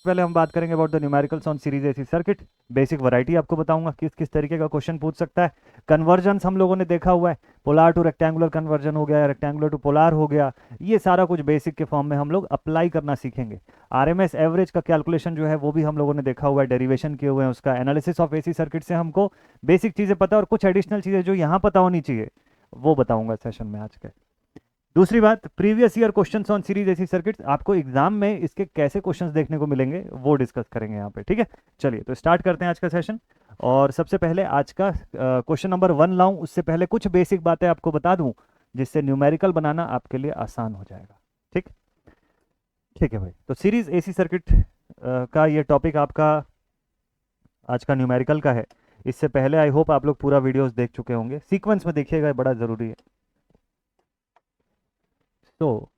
पहले हम बात करेंगे about the numericals on series AC circuit. Basic variety आपको बताऊंगा किस किस तरीके का क्वेश्चन पूछ सकता है। कन्वर्जन्स हम लोगों ने देखा हुआ है, पोलार टू रेक्टेंगुलर कन्वर्जन हो गया, रेक्टेंगुलर टू पोलार हो गया, ये सारा कुछ बेसिक के फॉर्म में हम लोग अप्लाई करना सीखेंगे। आरएमएस एवरेज का कैलकुलेशन जो है वो भी हम लोगों ने देखा हुआ है, डेरिवेशन किए हुए हैं उसका। एनालिसिस ऑफ एसी सर्किट से हमको बेसिक चीज़ें पता है, और कुछ एडिशनल चीज़ें जो यहाँ पता होनी चाहिए वो बताऊंगा सेशन में आज के। दूसरी बात, previous year questions on series AC circuits, आपको एग्जाम में इसके कैसे क्वेश्चंस देखने को मिलेंगे वो डिस्कस करेंगे यहाँ पे, ठीक है। चलिए तो स्टार्ट करते हैं आज का सेशन। और सबसे पहले आज का क्वेश्चन नंबर 1 लाऊं उससे पहले कुछ बेसिक बातें आपको बता दूं जिससे न्यूमेरिकल बनाना आपके लिए आसान हो जाएगा। ठीक ठीक है भाई। तो सीरीज एसी सर्किट का ये टॉपिक आपका आज का न्यूमेरिकल का है। इससे पहले आई होप आप लोग पूरा वीडियोस देख चुके होंगे, सीक्वेंस में देखिएगा, बड़ा ज़रूरी है। तो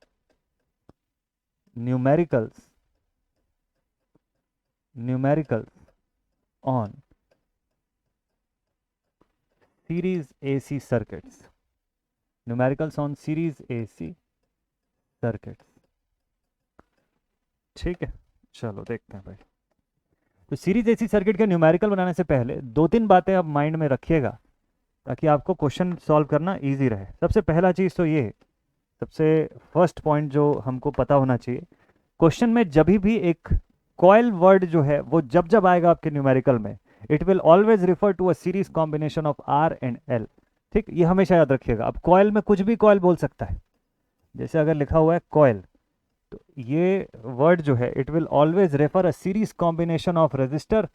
numericals on series AC circuits, numericals on series AC circuits. ठीक है, चलो देखते हैं भाई। तो सीरीज एसी सर्किट के न्यूमेरिकल बनाने से पहले 2-3 बातें आप माइंड में रखिएगा ताकि आपको क्वेश्चन सॉल्व करना इजी रहे। सबसे पहला चीज़ तो ये, सबसे फर्स्ट पॉइंट जो हमको पता होना चाहिए, क्वेश्चन में जब भी एक कॉइल वर्ड जो है वो जब जब आएगा आपके न्यूमेरिकल में, it will always refer to a series combination of R and L. ठीक, ये हमेशा याद रखिएगा। अब कॉइल में कुछ भी कॉइल बोल सकता है, जैसे अगर लिखा हुआ है कॉइल, तो ये वर्ड जो है it will always refer a series combination of resistor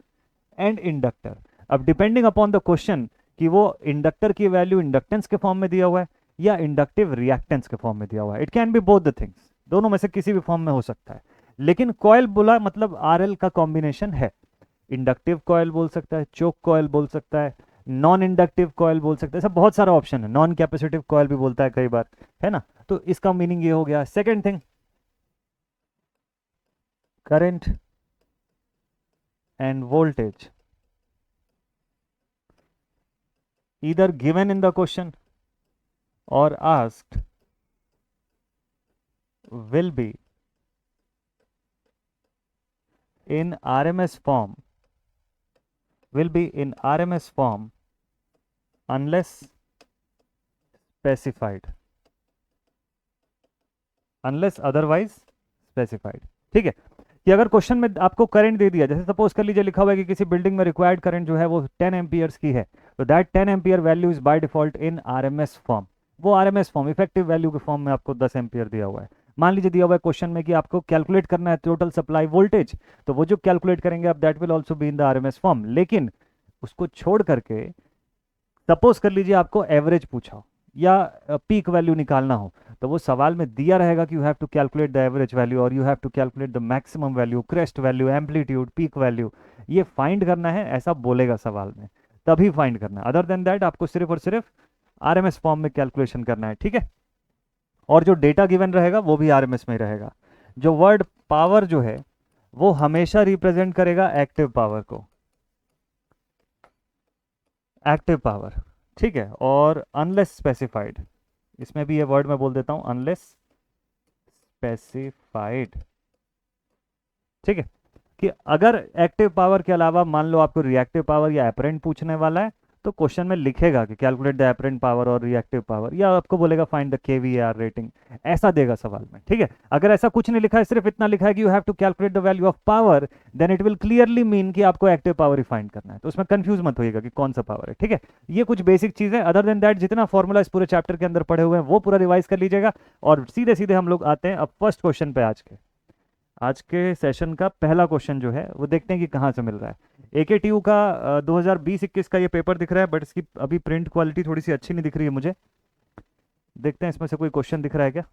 and inductor. अब डिपेंडिंग अपॉन द क्वेश्चन कि वो इंडक्टर की वैल्यू इंडक्टेंस के फॉर्म में दिया हुआ है या इंडक्टिव रिएक्टेंस के फॉर्म में दिया हुआ है, it can be both the things, दोनों में से किसी भी फॉर्म में हो सकता है। लेकिन कॉइल बोला मतलब आरएल का कॉम्बिनेशन है। इंडक्टिव कॉइल बोल सकता है, चोक कॉइल बोल सकता है, नॉन इंडक्टिव कॉइल बोल सकता है, ऐसा बहुत सारा ऑप्शन है। नॉन कैपेसिटिव कॉइल भी बोलता है कई बार, है ना। तो इसका मीनिंग ये हो गया। Second thing, current end voltage either given in the question or asked will be in RMS form, unless specified, unless otherwise specified। ठीक है, कि अगर क्वेश्चन में आपको करंट दे दिया, जैसे सपोज कर लीजिए लिखा हुआ है कि किसी बिल्डिंग में रिक्वायर्ड करंट जो है वो 10 एम्पियर्स की है, तो that 10 ampere value is by default in RMS form. वो आरएमएस फॉर्म, इफेक्टिव वैल्यू के फॉर्म में आपको 10 एम्पियर दिया हुआ है। मान लीजिए दिया हुआ है क्वेश्चन में कि आपको कैलकुलेट करना है टोटल सप्लाई वोल्टेज, तो वो जो कैलकुलेट करेंगे आप, that will also be in the RMS form. लेकिन उसको छोड़ करके सपोज कर लीजिए आपको एवरेज पूछा या पीक वैल्यू निकालना हो, तो वो सवाल में दिया रहेगा कि you have to calculate the average value और you have to calculate the maximum value, crest value, amplitude, peak value, ये फाइंड करना है, ऐसा बोलेगा सवाल में, तभी फाइंड करना है। अदर देन दैट आपको सिर्फ और सिर्फ आरएमएस फॉर्म में कैलकुलेशन करना है। ठीक है, और जो डेटा गिवन रहेगा वो भी आरएमएस में रहेगा। जो वर्ड पावर जो है वो हमेशा रिप्रेजेंट करेगा एक्टिव पावर को, एक्टिव पावर। ठीक है, और अनलेस स्पेसिफाइड, इसमें भी ये वर्ड मैं बोल देता हूं, अनलेस स्पेसिफाइड। ठीक है, कि अगर एक्टिव पावर के अलावा मान लो आपको रिएक्टिव पावर या एपरेंट पूछने वाला है, तो क्वेश्चन में लिखेगा कि कैलकुलेट द एपरेंट पावर और रिएक्टिव पावर, या आपको बोलेगा फाइंड द केवीएआर रेटिंग, ऐसा देगा सवाल में। ठीक है, अगर ऐसा कुछ नहीं लिखा है, सिर्फ इतना लिखा है कि you have to calculate the value of power, then it will clearly mean कि आपको एक्टिव पावर ही फाइंड करना है, तो उसमें कंफ्यूज मत होइएगा कि कौन सा पावर है। ठीक है, ये कुछ बेसिक चीज़ है। अदर देन दैट जितना फॉर्मूला इस पूरे चैप्टर के अंदर पढ़े हुए हैं वो पूरा रिवाइज कर लीजिएगा। और सीधे सीधे हम लोग आते हैं अब फर्स्ट क्वेश्चन पे। आज के सेशन का पहला क्वेश्चन जो है वो देखते हैं कि कहाँ से मिल रहा है। एकेटीयू का 2020-21 का ये पेपर दिख रहा है, बट इसकी अभी प्रिंट क्वालिटी थोड़ी सी अच्छी नहीं दिख रही है मुझे। देखते हैं इसमें से कोई क्वेश्चन दिख रहा है क्या।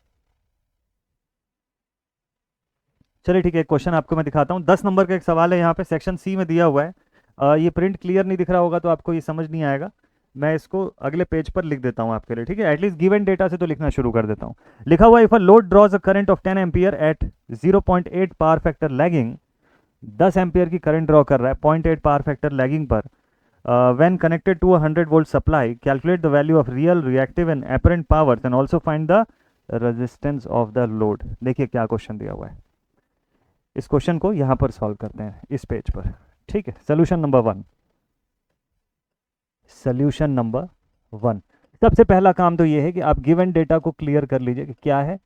चलिए ठीक है, एक क्वेश्चन आपको मैं दिखाता हूँ। 10 नंबर का एक सवाल है, यहाँ पे सेक्शन सी में दिया हुआ है। ये प्रिंट क्लियर नहीं दिख रहा होगा तो आपको ये समझ नहीं आएगा, मैं इसको अगले पेज पर लिख देता हूँ आपके लिए। ठीक है, एटलीस्ट गिवन डेटा से तो लिखना शुरू कर देता हूँ। लिखा हुआ है, if a load draws a current of 10 ampere at 0.8 power factor lagging, 10 ampere की करंट ड्रॉ कर रहा है 0.8 पावर फैक्टर लैगिंग पर, when connected to 100 volt supply, calculate the value of real, reactive and apparent powers and also find the resistance of the load. देखिए क्या question दिया हुआ है। इस क्वेश्चन को यहाँ पर सॉल्व करते हैं इस पेज पर। ठीक है, सोल्यूशन नंबर 1। सोल्यूशन नंबर 1, सबसे पहला काम तो ये है कि आप गिवन डेटा को क्लियर कर लीजिए कि क्या है,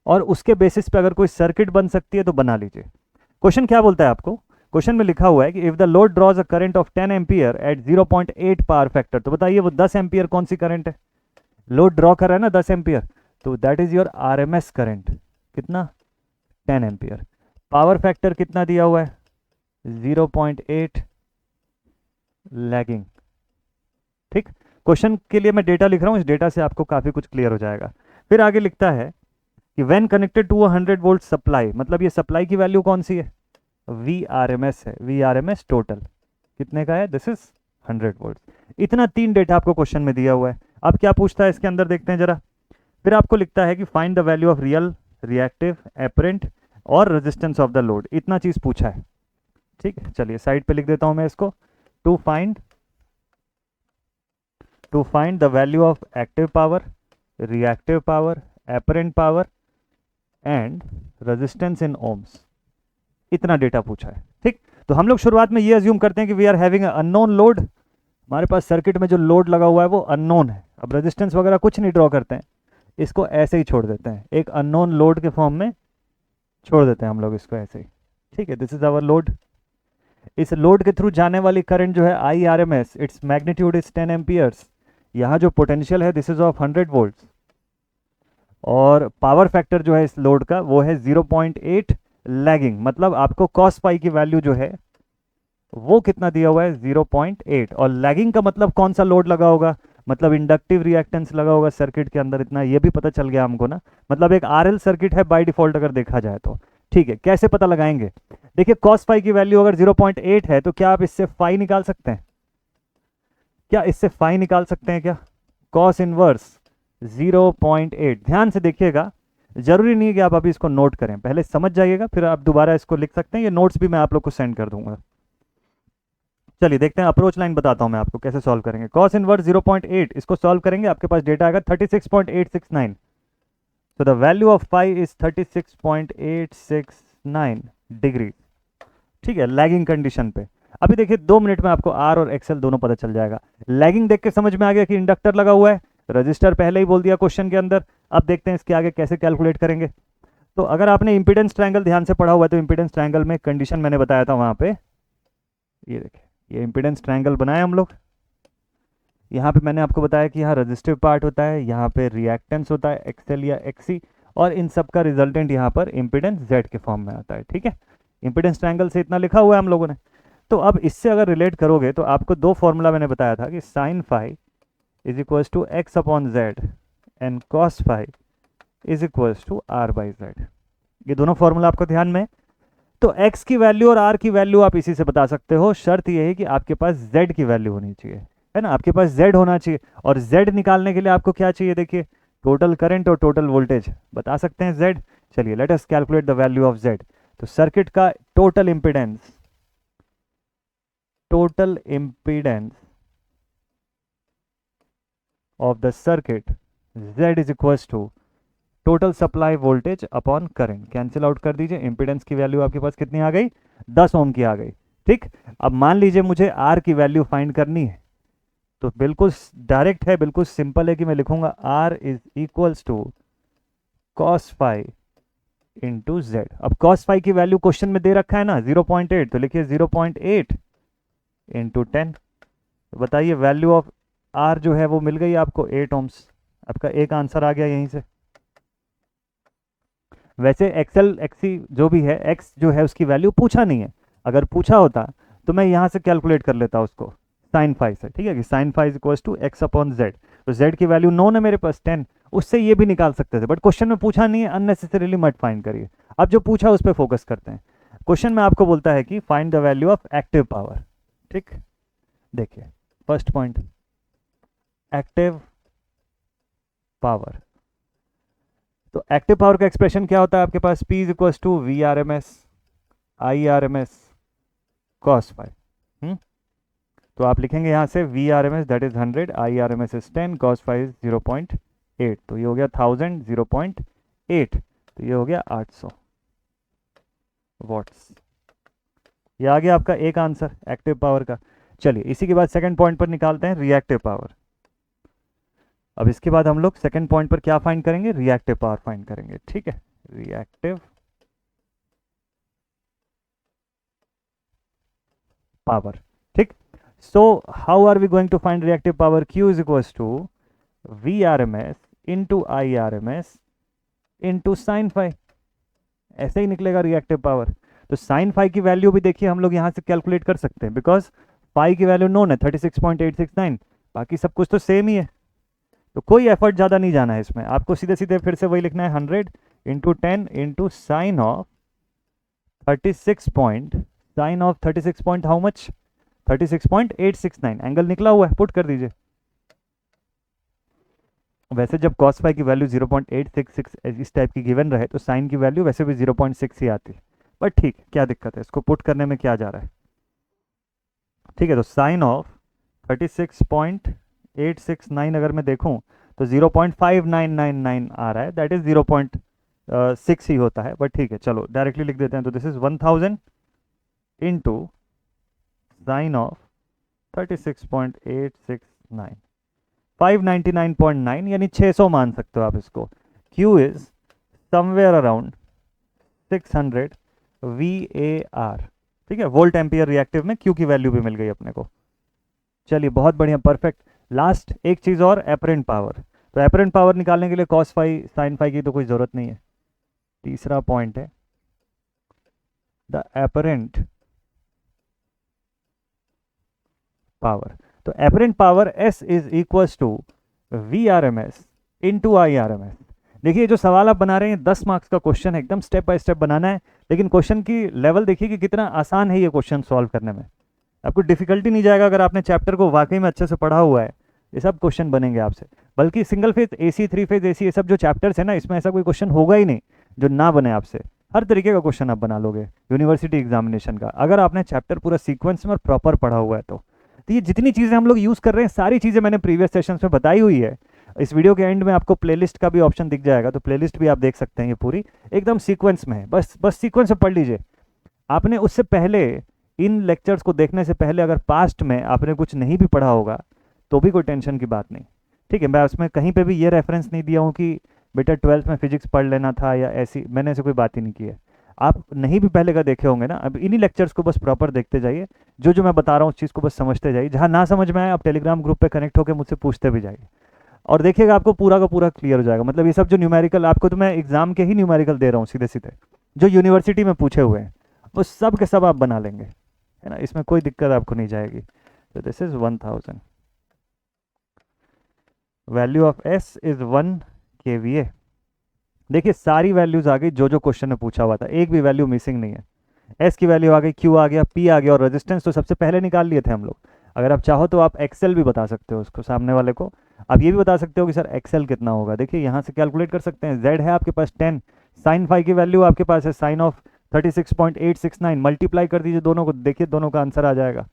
और उसके बेसिस पे अगर कोई सर्किट बन सकती है तो बना लीजिए। क्वेश्चन क्या बोलता है आपको? क्वेश्चन में लिखा हुआ है कि if the load draws a current of 10 ampere at 0.8 power factor, तो बताइए वो 10 एम्पियर कौन सी करंट है? लोड ड्रॉ कर रहा है ना 10 एम्पियर, तो that is your RMS current. कितना? 10 एम्पियर। पावर फैक्टर कितना दिया हुआ है? 0.8 लैगिंग। ठीक, क्वेश्चन के लिए मैं डेटा लिख रहा हूं, इस डेटा से आपको काफी कुछ क्लियर हो जाएगा। फिर आगे लिखता है कि when connected to 100 volt supply, मतलब ये सप्लाई की वैल्यू कौन सी है? वी आर एम एस है, V R M S total कितने का है? This is 100 volt. इतना 3 डेटा आपको क्वेश्चन में दिया हुआ है। अब क्या पूछता है इसके अंदर, देखते हैं जरा। फिर आपको लिखता है कि find the value of real, reactive, apparent और रेजिस्टेंस ऑफ द लोड। इतना चीज पूछा है। ठीक है, चलिए साइड पे लिख देता हूं मैं इसको। To find the value of active power, reactive power, apparent power and resistance in ohms. इतना डेटा पूछा है। ठीक, तो हम लोग शुरुआत में ये अज्यूम करते हैं कि we are having unknown load. हमारे पास सर्किट में जो लोड लगा हुआ है वो अननोन है। अब रेजिस्टेंस वगैरह कुछ नहीं ड्रॉ करते हैं, इसको ऐसे ही छोड़ देते हैं, एक अननोन लोड के फॉर्म में छोड़ देते हैं हम लोग इसको ऐसे ही। ठीक है, दिस इज आवर लोड। इस लोड के थ्रू जाने वाली करंट जो है I R M S, its magnitude is 10 amperes. यहाँ जो पोटेंशियल है दिस इज ऑफ 100 वोल्ट्स, और पावर फैक्टर जो है इस लोड का वो है 0.8 लैगिंग। मतलब आपको कॉस पाई की वैल्यू जो है वो कितना दिया हुआ है? 0.8। और लैगिंग का मतलब कौन सा लोड लगा होगा? मतलब इंडक्टिव रिएक्टेंस लगा होगा सर्किट के अंदर, इतना ये भी पता चल गया हमको ना। मतलब एक आरएल सर्किट है बाय डिफॉल्ट अगर देखा जाए तो। ठीक है, कैसे पता लगाएंगे? देखिए कॉस फाई की वैल्यू अगर 0.8 है तो क्या आप इससे फाई निकाल सकते हैं? क्या इससे फाई निकाल सकते हैं क्या? Cos inverse 0.8। ध्यान से देखिएगा, जरूरी नहीं है कि आप अभी इसको नोट करें, पहले समझ जाइएगा फिर आप दोबारा इसको लिख सकते हैं। ये नोट्स भी मैं आप लोग को सेंड कर दूंगा। चलिए देखते हैं, अप्रोच लाइन बताता हूं मैं आपको कैसे सॉल्व करेंगे। कॉस इनवर्स 0.8, इसको सॉल्व करेंगे, आपके पास डेटा आएगा 36.869। तो the value of pi is 36.869 degree. ठीक है, लैगिंग कंडीशन पे। अभी देखिए 2 मिनट में आपको आर और एक्सएल दोनों पता चल जाएगा। लैगिंग देख के समझ में आ गया कि इंडक्टर लगा हुआ है, रजिस्टर पहले ही बोल दिया क्वेश्चन के अंदर। अब देखते हैं इसके आगे कैसे कैलकुलेट करेंगे। तो अगर आपने इंपीडेंस ट्रायंगल ध्यान से पढ़ा हुआ है तो इंपीडेंस ट्रायंगल में कंडीशन मैंने बताया था वहां पे, ये देखिए ये इंपीडेंस ट्रायंगल बनाए हम लोग। यहाँ पे मैंने आपको बताया कि यहाँ रजिस्टिव पार्ट होता है, यहाँ पे रिएक्टेंस होता है एक्सएल या एक्सी, और इन सब का रिजल्टेंट यहाँ पर इंपीडेंस जेड के फॉर्म में आता है। ठीक है, इंपीडेंस ट्रायंगल से इतना लिखा हुआ है हम लोगों ने। तो अब इससे अगर रिलेट करोगे तो आपको 2 फॉर्मूला मैंने बताया था कि sine phi is equals to X upon Z and cos phi is equals to R by Z. ये दोनों फॉर्मूला आपको ध्यान में। तो x की वैल्यू और r की वैल्यू आप इसी से बता सकते हो। शर्त यह है कि आपके पास z की वैल्यू होनी चाहिए, है ना, आपके पास z होना चाहिए। और z निकालने के लिए आपको क्या चाहिए? देखिए टोटल करंट और टोटल वोल्टेज बता सकते हैं z। चलिए let us calculate the value of z। तो सर्किट का total impedance of the circuit z is equals to total supply voltage upon current. Cancel out कर दीजिए, इंपीडेंस की वैल्यू आपके पास कितनी आ गई? 10 ओम की आ गई। ठीक, अब मान लीजिए मुझे आर की वैल्यू फाइंड करनी है, तो बिल्कुल डायरेक्ट है, बिल्कुल सिंपल है कि मैं लिखूंगा R is equals to cos phi into Z. अब कॉस फाई की वैल्यू क्वेश्चन में दे रखा है ना 0.8, तो लिखिए 0.8 इंटू 10। बताइए वैल्यू ऑफ आर जो है वो मिल गई आपको 8 ओम्स। आपका एक आंसर आ गया यहीं से। वैसे एक्सएल एक्सी जो भी है, एक्स जो है उसकी वैल्यू पूछा नहीं है। अगर पूछा होता तो मैं यहाँ से कैलकुलेट कर लेता उसको साइन फाई से। ठीक है, कि sine phi is equals to X upon Z. तो जेड की वैल्यू नोन है मेरे पास 10, उससे ये भी निकाल सकते थे, बट क्वेश्चन में पूछा नहीं है, अननेसेसरीली मत फाइंड करिए। अब जो पूछा उस पर फोकस करते हैं। क्वेश्चन में आपको बोलता है कि find the value of active power. ठीक, देखिए फर्स्ट पॉइंट एक्टिव पावर। तो एक्टिव पावर का एक्सप्रेशन क्या होता है आपके पास? P is equals to V R M S I R M S cos phi. तो आप लिखेंगे यहाँ से V R M S that is 100, I R M S is 10, cos phi is 0.8। तो ये हो गया 1000, 0.8, तो ये हो गया 800। वॉट्स। ये आ गया आपका एक आंसर एक्टिव पावर का। चलिए इसी के बाद सेकंड पॉइंट पर निकालते हैं रिएक्टिव पावर। अब इसके बाद हम लोग सेकंड पॉइंट पर क्या फाइंड करेंगे, रिएक्टिव पावर फाइंड करेंगे। ठीक है, रिएक्टिव पावर। ठीक, so how are we going to find reactive power, Q is equals to VRMS into IRMS into sine phi. ऐसे ही निकलेगा रिएक्टिव पावर। तो साइन फाई की वैल्यू भी देखिए हम लोग यहाँ से कैलकुलेट कर सकते हैं, बिकॉज फाई की वैल्यू नोन है 36.869, बाकी सब कुछ तो सेम ही है। तो कोई एफर्ट ज़्यादा नहीं जाना है इसमें, आपको सीधे सीधे फिर से वही लिखना है 100 into 10 into sine of 36 point, sine of 36 point how much, 36.869 angle निकला हुआ है, पुट कर दीजिए। वैसे जब cos फाई की वैल्यू 0.866 इस टाइप की गिवन रहे तो साइन की वैल्यू वैसे भी 0.6 ही आती है, बट ठीक क्या दिक्कत है, इसको पुट करने में क्या जा रहा है। ठीक है, तो साइन ऑफ 36.869 अगर मैं देखूं तो 0.5999 आ रहा है, दैट इज 0.6 ही होता है, बट ठीक है चलो डायरेक्टली लिख देते हैं। तो this is 1000 into sine of 36.869, 599.9 यानी 600 मान सकते हो आप इसको। Q is somewhere around 600 VAR। ठीक है, वोल्ट एम्पियर रिएक्टिव में Q की वैल्यू भी मिल गई अपने को। चलिए बहुत बढ़िया, परफेक्ट। लास्ट एक चीज और, एपरेंट पावर। तो एपरेंट पावर निकालने के लिए cos फाई साइन फाई की तो कोई जरूरत नहीं है। तीसरा पॉइंट है द एपरेंट पावर। तो apparent power S is equals to VRMS into IRMS। देखिए जो सवाल आप बना रहे हैं 10 मार्क्स का क्वेश्चन है, एकदम स्टेप बाय स्टेप बनाना है, लेकिन क्वेश्चन की लेवल देखिए कि कितना आसान है ये क्वेश्चन सॉल्व करने में। आपको डिफिकल्टी नहीं जाएगा अगर आपने चैप्टर को वाकई में अच्छे से पढ़ा हुआ है, ये सब क्वेश्चन बनेंगे आपसे। बल्कि single phase AC, 3 phase AC, ये सब जो चैप्टर्स है ना, इसमें ऐसा कोई क्वेश्चन होगा ही नहीं जो ना बने आपसे। हर तरीके का क्वेश्चन आप बना लोगे यूनिवर्सिटी एग्जामिनेशन का, अगर आपने चैप्टर पूरा सीक्वेंस में और प्रॉपर पढ़ा हुआ है तो। ये जितनी चीज़ें हम लोग यूज़ कर रहे हैं सारी चीज़ें मैंने प्रीवियस सेशंस में बताई हुई है। इस वीडियो के एंड में आपको प्लेलिस्ट का भी ऑप्शन दिख जाएगा, तो प्लेलिस्ट भी आप देख सकते हैं, ये पूरी एकदम सीक्वेंस में है। बस सीक्वेंस में पढ़ लीजिए। आपने उससे पहले इन लेक्चर्स को देखने से पहले अगर पास्ट में आपने कुछ नहीं भी पढ़ा होगा तो भी कोई टेंशन की बात नहीं। ठीक है, मैं उसमें कहीं पे भी ये रेफरेंस नहीं दिया हूँ कि बेटा 12th में फिजिक्स पढ़ लेना था या ऐसी, मैंने ऐसे कोई बात ही नहीं की है। आप नहीं भी पहले का देखे होंगे ना, अब इन्हीं लेक्चर्स को बस प्रॉपर देखते जाइए, जो जो मैं बता रहा हूँ उस चीज़ को बस समझते जाइए। जहाँ ना समझ में आए आप टेलीग्राम ग्रुप पे कनेक्ट होकर मुझसे पूछते भी जाइए, और देखिएगा आपको पूरा का पूरा क्लियर हो जाएगा। मतलब ये सब जो न्यूमेरिकल आपको, तो मैं एग्जाम के ही न्यूमेरिकल दे रहा हूँ सीधे सीधे, जो यूनिवर्सिटी में पूछे हुए हैं वो सब के सब आप बना लेंगे, है ना, इसमें कोई दिक्कत आपको नहीं जाएगी। तो this is 1000, value of S is 1 kVA। देखिए सारी वैल्यूज आ गई जो जो क्वेश्चन में पूछा हुआ था, एक भी वैल्यू मिसिंग नहीं है। S की वैल्यू आ गई, Q आ गया, P आ गया, और रेजिस्टेंस तो सबसे पहले निकाल लिए थे हम लोग। अगर आप चाहो तो आप एक्सेल भी बता सकते हो उसको सामने वाले को, आप ये भी बता सकते हो कि सर एक्सेल कितना होगा। देखिए यहाँ से कैलकुलेट कर सकते हैं। Z है आपके पास 10, साइन फाई की वैल्यू आपके पास है साइन ऑफ 36.869, मल्टीप्लाई कर दीजिए दोनों को, देखिए दोनों का आंसर आ जाएगा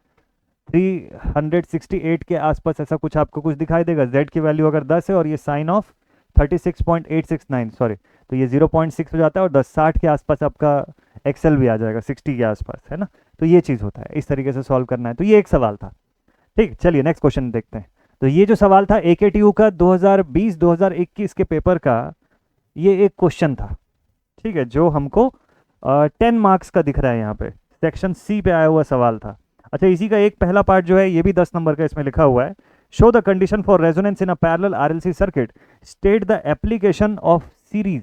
368 के आसपास, ऐसा कुछ आपको कुछ दिखाई देगा। Z की वैल्यू अगर 10 है और ये साइन ऑफ 36.869, सॉरी, तो ये 0.6 हो जाता है, और 1060 के आसपास आपका एक्सेल भी आ जाएगा, 60 के आसपास, है ना। तो ये चीज़ होता है, इस तरीके से सॉल्व करना है। तो ये एक सवाल था। ठीक, चलिए नेक्स्ट क्वेश्चन देखते हैं। तो ये जो सवाल था AKTU का 2020-2021 के पेपर का, ये एक क्वेश्चन था। ठीक है, जो हमको 10 मार्क्स का दिख रहा है यहाँ पे, सेक्शन C पे आया हुआ सवाल था। अच्छा, इसी का एक पहला पार्ट जो है ये भी 10 नंबर का, इसमें लिखा हुआ है show the condition for resonance in a parallel RLC circuit, state the application of series.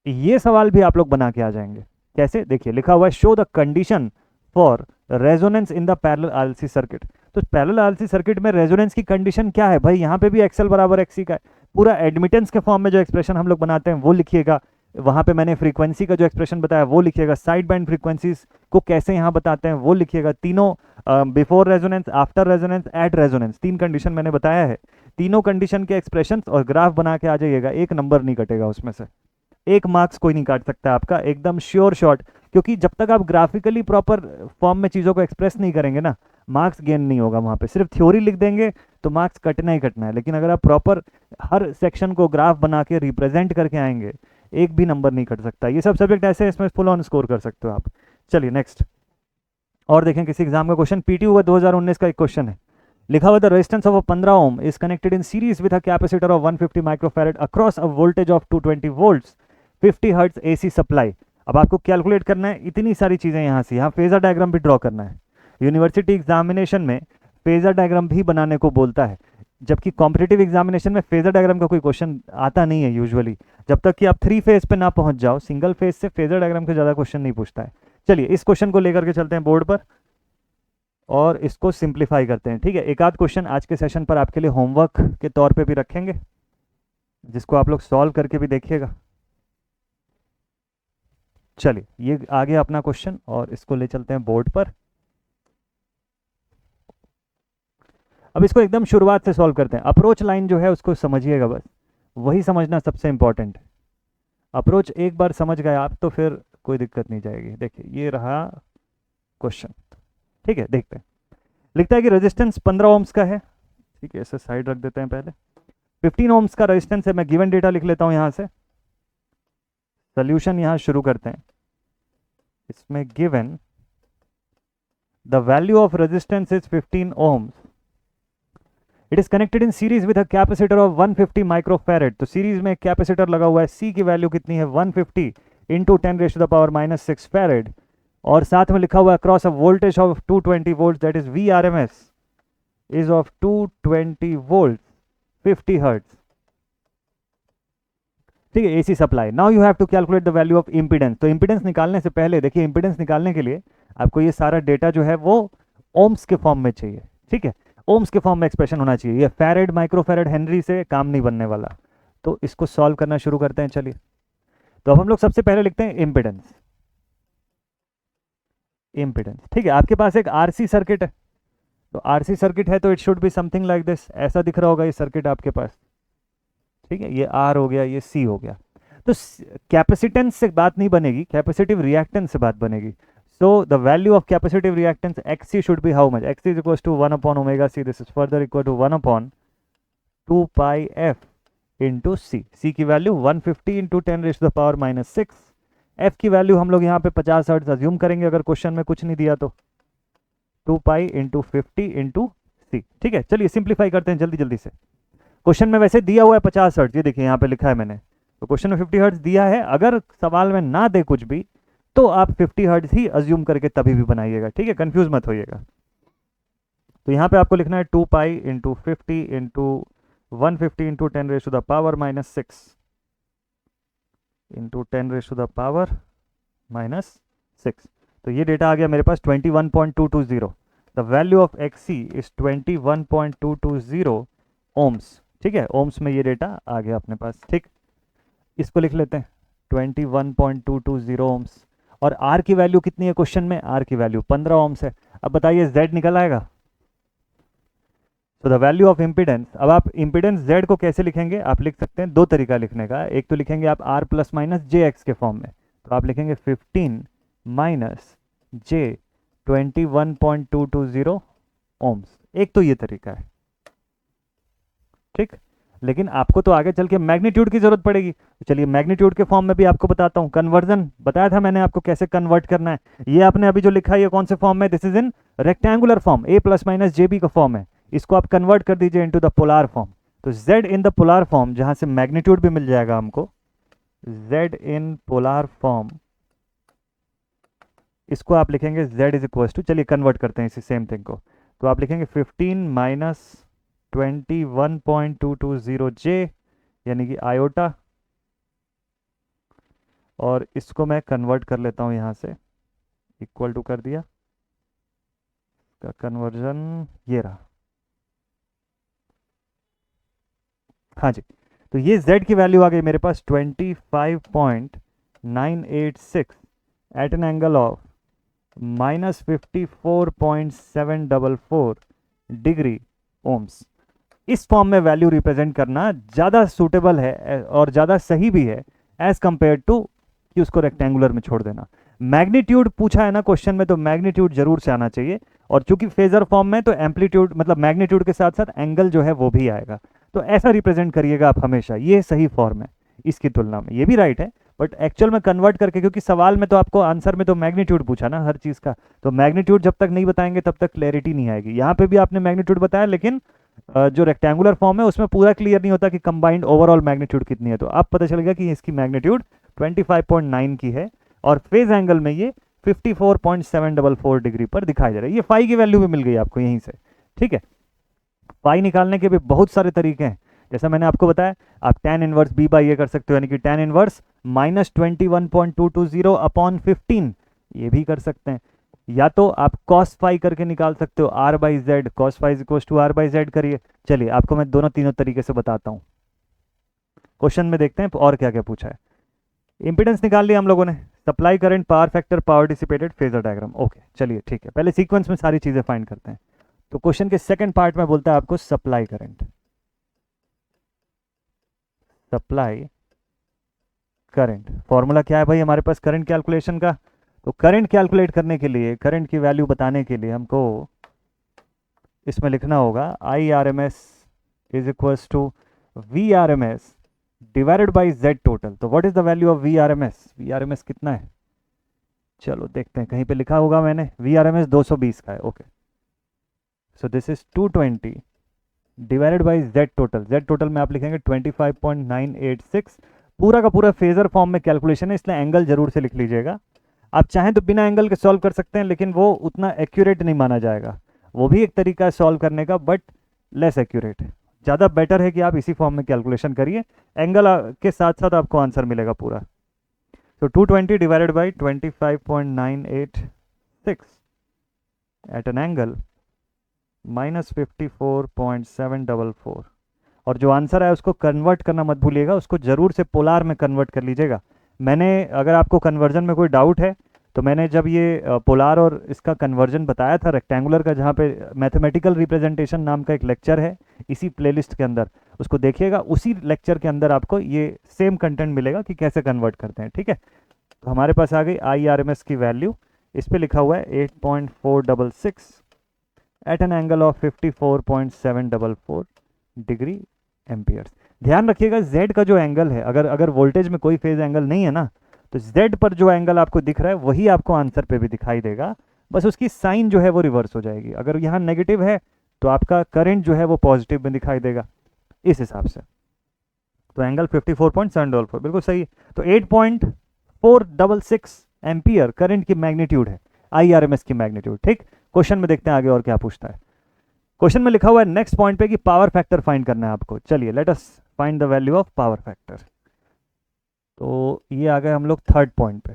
ये सवाल भी आप लोग बना के आ जाएंगे। कैसे, देखिए लिखा हुआ है show the condition for resonance in the parallel RLC circuit. तो पैरेलल RLC सर्किट में रेजोनेंस की कंडीशन क्या है भाई, यहाँ पे भी XL बराबर XC का है। पूरा एडमिटेंस के फॉर्म में जो एक्सप्रेशन हम लोग बनाते हैं वो लिखिएगा, वहाँ पे मैंने फ्रीक्वेंसी का जो एक्सप्रेशन बताया वो लिखिएगा, साइड बैंड फ्रीक्वेंसीज को कैसे यहाँ बताते हैं वो लिखिएगा, तीनों before resonance, after resonance, at resonance, 3 condition मैंने बताया है। तीनों कंडीशन के एक्सप्रेशन और ग्राफ बना के आ जाइएगा, एक नंबर नहीं कटेगा उसमें से, 1 मार्क्स कोई नहीं काट सकता आपका, एकदम श्योर शॉट। क्योंकि जब तक आप ग्राफिकली प्रॉपर फॉर्म में चीज़ों को एक्सप्रेस नहीं करेंगे ना, मार्क्स गेन नहीं होगा। वहाँ पे सिर्फ थ्योरी लिख देंगे तो मार्क्स कटना ही कटना है, लेकिन अगर आप प्रॉपर हर सेक्शन को ग्राफ बना के रिप्रेजेंट करके आएंगे, एक भी नंबर नहीं कट सकता। ये सब सब्जेक्ट ऐसे हैं, इसमें फुल ऑन स्कोर कर सकते हो आप। चलिए नेक्स्ट और देखें किसी एग्जाम का क्वेश्चन। पीटी हुआ 2019 का एक क्वेश्चन है, लिखा हुआ the resistance of 15 ohm is connected in series with a capacitor of 150 microfarad across a voltage of 220 volts 50 hertz AC supply. अब आपको कैलकुलेट करना है इतनी सारी चीजें, यहाँ से यहाँ फेजर डायग्राम भी ड्रॉ करना है। यूनिवर्सिटी एग्जामिनेशन में फेजर डायग्राम भी बनाने को बोलता है, जबकि कॉम्पिटिटिव एग्जामिनेशन में फेजर डायग्राम का कोई क्वेश्चन आता नहीं है यूजुअली। जब तक कि आप 3 फेज पे ना पहुंच जाओ, सिंगल फेज से फेजर डायग्राम के ज़्यादा क्वेश्चन नहीं पूछता है। चलिए इस क्वेश्चन को लेकर के चलते हैं बोर्ड पर और इसको सिंप्लीफाई करते हैं। ठीक है, एक आध क्वेश्चन आज के सेशन पर आपके लिए होमवर्क के तौर पे भी रखेंगे, जिसको आप लोग सॉल्व करके भी देखिएगा। चलिए ये आ गया अपना क्वेश्चन और इसको ले चलते हैं बोर्ड पर। अब इसको एकदम शुरुआत से सॉल्व करते हैं। अप्रोच लाइन जो है उसको समझिएगा, बस वही समझना सबसे इंपॉर्टेंट है। अप्रोच एक बार समझ गए आप तो फिर कोई दिक्कत नहीं जाएगी। देखिए ये रहा क्वेश्चन, ठीक है, देखते हैं। लिखता है कि रेजिस्टेंस 15 ओम्स का है, ठीक है, इसे साइड रख देते हैं। पहले 15 ओम्स का रेजिस्टेंस है, मैं गिवन डेटा लिख लेता हूं यहां से। सोल्यूशन यहां शुरू करते हैं। इसमें given the value of resistance is 15 ohms, it is connected in series with a capacitor of 150 microfarad. तो सीरीज में एक कैपेसिटर लगा हुआ है, सी की वैल्यू कितनी है 150 इंटू 10⁻⁻⁶ फैरेड, और साथ में लिखा हुआ है across a voltage of 220 volt that is VRMS is of 220 volt 50 hertz. ठीक है, AC supply. Now you have to calculate the value of impedance. तो इंपीडेंस निकालने से पहले देखिए, इंपीडेंस निकालने के लिए आपको ये सारा डेटा जो है वो ओम्स के फॉर्म में चाहिए। ठीक है, ओम्स के फॉर्म में एक्सप्रेशन होना चाहिए। ये फैरेड माइक्रोफैरेड हेनरी से काम नहीं बनने वाला। तो इसको सॉल्व करना शुरू करते हैं। चलिए, तो अब हम लोग सबसे पहले लिखते हैं इंपीडेंस। इंपीडेंस, ठीक है, आपके पास एक आरसी सर्किट है। तो आरसी सर्किट है तो it should be something like this. ऐसा दिख रहा होगा ये सर्किट आपके पास। ठीक है, ये आर हो गया, ये सी हो गया। तो कैपेसिटेंस से बात नहीं बनेगी, कैपेसिटिव रिएक्टेंस से बात बनेगी। So the value of capacitive reactance Xc should be how much? Xc is equals to 1 upon omega c. This is further equal to 1 upon 2 pi f into c. C की value 150 into 10⁻⁻⁶। f की value हम लोग यहाँ पे 50 hertz assume करेंगे अगर question में कुछ नहीं दिया तो। 2 pi into 50 into c। ठीक है, चलिए सिंप्लीफाई करते हैं जल्दी जल्दी से। क्वेश्चन में वैसे दिया हुआ है 50 हर्ट्ज, ये देखिए यहाँ पे लिखा है मैंने। तो क्वेश्चन में 50 हर्ट्ज दिया है। अगर सवाल में ना दे कुछ भी तो आप 50 हर्ट्ज ही अज्यूम करके तभी भी बनाइएगा। ठीक है, कंफ्यूज मत होइएगा। तो यहाँ पे आपको लिखना है 2 pi into 50 into 150 into 10⁻⁻⁶ into 10⁻⁻�6। तो ये डेटा आ गया मेरे पास 21.220। The value of Xc is 21.220 ohms. ठीक है, ओम्स में ये डेटा आ गया अपने पास। ठीक, इसको लिख लेते हैं 21.220 ओम्स। और R की वैल्यू कितनी है क्वेश्चन में? R की वैल्यू 15 ओम्स है। अब बताइए Z निकल आएगा? तो द वैल्यू ऑफ इम्पीडेंस, अब आप इम्पीडेंस Z को कैसे लिखेंगे? आप लिख सकते हैं, दो तरीका लिखने का। एक तो लिखेंगे आप R प्लस माइनस JX के फॉर्म में। तो आप लिखेंगे 15 माइनस J 21.220 ओम्स। एक तो ये तरीका है। ठीक, लेकिन आपको तो आगे चल के मैग्नीट्यूड की जरूरत पड़ेगी। तो चलिए मैग्नीट्यूड के फॉर्म में भी आपको बताता हूं। कन्वर्जन बताया था मैंने आपको कैसे कन्वर्ट करना है। ये आपने अभी जो लिखा है ये कौन से फॉर्म में? This is in rectangular form, a plus minus JB का फॉर्म है। इसको आप कन्वर्ट कर दीजिए इनटू द पोलर फॉर्म। तो Z in the polar form, जहां से मैग्नीट्यूड भी मिल जाएगा हमको, Z इन पोलर फॉर्म, इसको आप लिखेंगे Z इज इक्वल टू, चलिए कन्वर्ट करते हैं इसी सेम थिंग को। तो आप लिखेंगे 15 माइनस 21.220 J यानी कि आयोटा, और इसको मैं कन्वर्ट कर लेता हूं यहां से, इक्वल टू कर दिया। का कन्वर्जन ये रहा। हाँ जी, तो ये Z की वैल्यू आ गई मेरे पास 25.986 at an angle of -54.744 degree ohms. इस फॉर्म में वैल्यू रिप्रेजेंट करना ज़्यादा सूटेबल है और ज़्यादा सही भी है एज कंपेयर टू कि उसको रेक्टेंगुलर में छोड़ देना। मैग्नीट्यूड पूछा है ना क्वेश्चन में, तो मैग्नीट्यूड जरूर से आना चाहिए। और चूंकि फेजर फॉर्म में तो एम्पलीट्यूड मतलब मैग्नीट्यूड के साथ साथ एंगल जो है वो भी आएगा। तो ऐसा रिप्रेजेंट करिएगा आप हमेशा, ये सही फॉर्म है इसकी तुलना में। ये भी राइट है बट एक्चुअल में कन्वर्ट करके, क्योंकि सवाल में तो आपको आंसर में तो मैग्नीट्यूड पूछा ना हर चीज़ का, तो मैग्नीट्यूड जब तक नहीं बताएंगे तब तक क्लैरिटी नहीं आएगी। यहाँ पे भी आपने मैग्नीट्यूड बताया, लेकिन जो रेक्टेंगुलर फॉर्म है उसमें पूरा क्लियर नहीं होता कि कंबाइंड ओवरऑल मैग्नीट्यूड कितनी है। तो अब पता चल गया कि इसकी मैग्नीट्यूड 25.9 की है, और फेज एंगल में ये 54.744 डिग्री पर दिखाई दे रहा है। ये फाई की वैल्यू भी मिल गई आपको यहीं से, ठीक है। फाई निकालने के भी बहुत सारे तरीके हैं, जैसा मैंने आपको बताया, आप tan इनवर्स b बाई ए कर सकते हो, यानी कि tan इनवर्स -21.220 अपॉन 15, ये भी कर सकते हैं। या तो आप cos फाई करके निकाल सकते हो, r by Z, cos phi equals to r by Z करिए। चलिए आपको मैं दोनों तीनों तरीके से बताता हूँ। क्वेश्चन में देखते हैं और क्या क्या पूछा है। इंपिडेंस निकाल लिया हम लोगों ने, supply current, power factor, power dissipated, phasor diagram. Okay चलिए ठीक है, पहले सीक्वेंस में सारी चीजें फाइंड करते हैं। तो क्वेश्चन के सेकंड पार्ट में बोलता है आपको supply current. Supply current formula क्या है भाई हमारे पास करंट कैलकुलेशन का? तो करंट कैलकुलेट करने के लिए, करंट की वैल्यू बताने के लिए हमको इसमें लिखना होगा I R M S is equals to V R M S divided by Z total. तो what is the value of V R M S? V R M S कितना है, चलो देखते हैं, कहीं पे लिखा होगा मैंने, वी आर एम एस 220 का है। Okay, so this is 220 divided by Z total. Z total में आप लिखेंगे 25.986। पूरा का पूरा फेजर फॉर्म में कैलकुलेशन है, इसलिए एंगल जरूर से लिख लीजिएगा। आप चाहें तो बिना एंगल के सॉल्व कर सकते हैं, लेकिन वो उतना एक्यूरेट नहीं माना जाएगा। वो भी एक तरीका है सॉल्व करने का, बट लेस एक्यूरेट। ज़्यादा बेटर है कि आप इसी फॉर्म में कैलकुलेशन करिए, एंगल के साथ साथ आपको आंसर मिलेगा पूरा। तो 220 divided by 25.986 at an angle -54.744। और जो आंसर है उसको कन्वर्ट करना मत भूलिएगा, उसको जरूर से पोलार में कन्वर्ट कर लीजिएगा। मैंने, अगर आपको कन्वर्जन में कोई डाउट है, तो मैंने जब ये पोलार और इसका कन्वर्जन बताया था रेक्टेंगुलर का, जहाँ पे मैथमेटिकल रिप्रेजेंटेशन नाम का एक लेक्चर है इसी प्लेलिस्ट के अंदर, उसको देखिएगा। उसी लेक्चर के अंदर आपको ये सेम कंटेंट मिलेगा कि कैसे कन्वर्ट करते हैं, ठीक है। तो हमारे पास आ गई आई आर एम एस की वैल्यू, इस पर लिखा हुआ है 8.466 at an angle of 54.744 degree amperes. ध्यान रखिएगा z का जो एंगल है, अगर वोल्टेज में कोई फेज एंगल नहीं है ना, तो z पर जो एंगल आपको दिख रहा है वही आपको आंसर पे भी दिखाई देगा, बस उसकी साइन जो है वो रिवर्स हो जाएगी। अगर यहाँ नेगेटिव है तो आपका करंट जो है वो पॉजिटिव में दिखाई देगा, इस हिसाब से। तो एंगल 54.744 बिल्कुल सही है। तो 8.466 एम्पियर करंट की मैग्नीट्यूड है, IRMS की मैग्नीट्यूड, ठीक। क्वेश्चन में देखते हैं आगे और क्या पूछता है। क्वेश्चन में लिखा हुआ है नेक्स्ट पॉइंट पे कि पावर फैक्टर फाइंड करना है आपको। चलिए let us find the value of power factor. तो ये आ गए हम लोग थर्ड पॉइंट पे,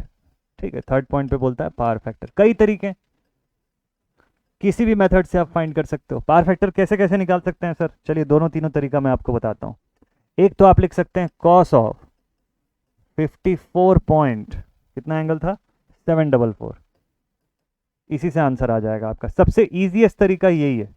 ठीक है। थर्ड पॉइंट पे बोलता है पावर फैक्टर, कई तरीके, किसी भी मेथड से आप फाइंड कर सकते हो। पावर फैक्टर कैसे कैसे निकाल सकते हैं सर? चलिए दोनों तीनों तरीका मैं आपको बताता हूँ। एक तो आप लिख सकते हैं कॉस ऑफ 54 पॉइंट, कितना एंगल था, 744। इसी से आंसर आ जाएगा आपका। सबसे ईजीएस्ट तरीका यही है,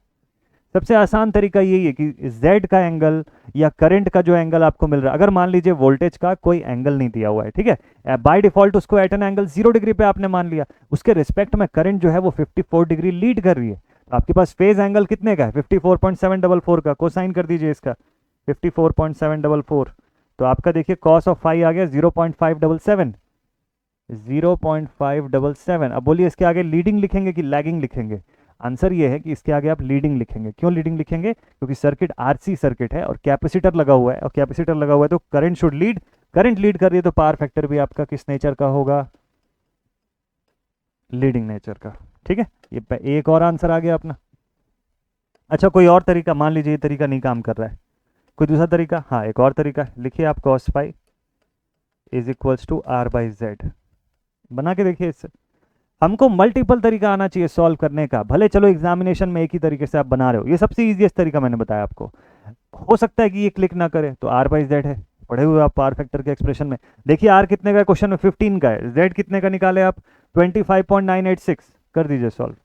सबसे आसान तरीका यही है कि z का एंगल या करंट का जो एंगल आपको मिल रहा है, अगर मान लीजिए वोल्टेज का कोई एंगल नहीं दिया हुआ है, ठीक है, बाय डिफॉल्ट उसको एट एन एंगल 0 डिग्री पे आपने मान लिया, उसके रिस्पेक्ट में करंट जो है वो 54 डिग्री लीड कर रही है, तो आपके पास फेज एंगल कितने का है, 54.744 का। कोसाइन कर दीजिए इसका 54.744, तो आपका देखिए कॉस ऑफ फाई आ गया 0.577, 0.577। अब बोलिए इसके आगे लीडिंग लिखेंगे कि लैगिंग लिखेंगे? आंसर ये है कि इसके आगे आप लीडिंग लिखेंगे। क्यों लीडिंग लिखेंगे? क्योंकि सर्किट आरसी सर्किट है और कैपेसिटर लगा हुआ है, और कैपेसिटर लगा हुआ है तो current should lead, current lead कर रही है तो पावर फैक्टर भी आपका किस नेचर का होगा, लीडिंग नेचर का, ठीक है। ये एक और आंसर आ गया अपना। अच्छा कोई और तरीका, मान लीजिए ये तरीका नहीं काम कर रहा है, कोई दूसरा तरीका? हाँ एक और तरीका, लिखिए आप cos phi is equals to r by Z, बना के देखिए इससे। हमको मल्टीपल तरीका आना चाहिए सॉल्व करने का, भले चलो एग्जामिनेशन में एक ही तरीके से आप बना रहे हो, ये सबसे ईजीएस्ट तरीका मैंने बताया आपको। हो सकता है कि ये क्लिक ना करे, तो r बाई जेड है, पढ़े हुए आप पावर फैक्टर के एक्सप्रेशन में। देखिए r कितने का क्वेश्चन में 15 का है, z कितने का निकाले आप 25.986, कर दीजिए सॉल्व।